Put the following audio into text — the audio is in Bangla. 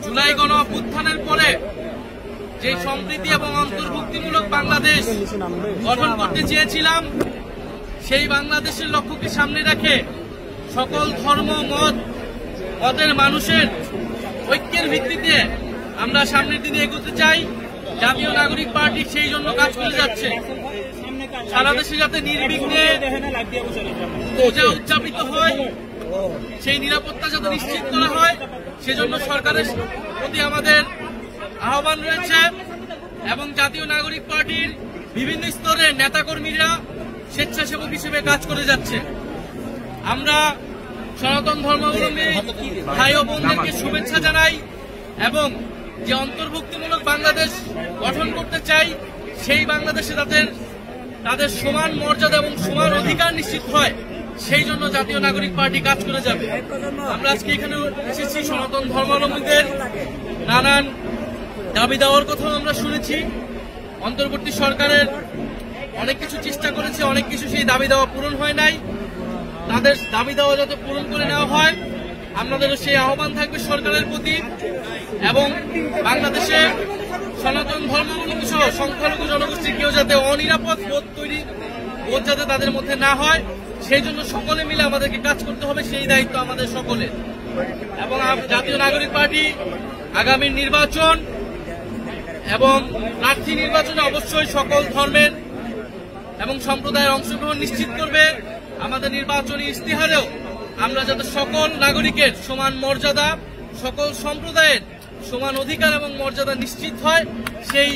জুলাই গণ অভ্যুত্থানের পরে যে সম্প্রীতি এবং অন্তর্ভুক্তিমূলক বাংলাদেশ গঠন করতে চেয়েছিলাম, সেই বাংলাদেশের লক্ষ্যকে সামনে রেখে সকল ধর্ম মতের মানুষের ঐক্যের ভিত্তিতে আমরা সামনের দিনে এগোতে চাই। জাতীয় নাগরিক পার্টি সেই জন্য কাজ করে যাচ্ছে। সারা দেশে যাতে নির্বিঘ্নে পূজা উদযাপিত হয়, সেই নিরাপত্তা যাতে নিশ্চিত করা হয়, সেজন্য সরকারের প্রতি আমাদের আহ্বান রয়েছে এবং জাতীয় নাগরিক পার্টির বিভিন্ন স্তরের নেতাকর্মীরা স্বেচ্ছাসেবক হিসেবে কাজ করে যাচ্ছে। আমরা সনাতন ধর্মাবলম্বী ভাই ও বোনদেরকে শুভেচ্ছা জানাই এবং যে অন্তর্ভুক্তিমূলক বাংলাদেশ গঠন করতে চাই, সেই বাংলাদেশে তাদের সমান মর্যাদা এবং সমান অধিকার নিশ্চিত হয়, সেই জন্য জাতীয় নাগরিক পার্টি কাজ করে যাবে। আমরা আজকে এখানে এসেছি সনাতন ধর্মাবলম্বীদের নানান দাবি দেওয়ার কথাও আমরা শুনেছি। অন্তর্বর্তী সরকারের অনেক কিছু চেষ্টা করেছে, অনেক কিছু সেই দাবি দেওয়া পূরণ হয় নাই। তাদের দাবি দেওয়া যাতে পূরণ করে নেওয়া হয়, আমাদেরও সেই আহ্বান থাকবে সরকারের প্রতি। এবং বাংলাদেশে সনাতন ধর্মাবলম্বী সহ সংখ্যালঘু জনগোষ্ঠীর কেউ যাতে অনিরাপদ বোধ যাতে তাদের মধ্যে না হয়, সেই জন্য সকলে মিলে আমাদেরকে কাজ করতে হবে, সেই দায়িত্ব আমাদের সকলের। এবং জাতীয় নাগরিক পার্টি আগামী নির্বাচন এবং প্রার্থী নির্বাচনে অবশ্যই সকল ধর্মের এবং সম্প্রদায়ের অংশগ্রহণ নিশ্চিত করবে। আমাদের নির্বাচনী ইস্তিহারেও আমরা যাতে সকল নাগরিকের সমান মর্যাদা, সকল সম্প্রদায়ের সমান অধিকার এবং মর্যাদা নিশ্চিত হয়, সেই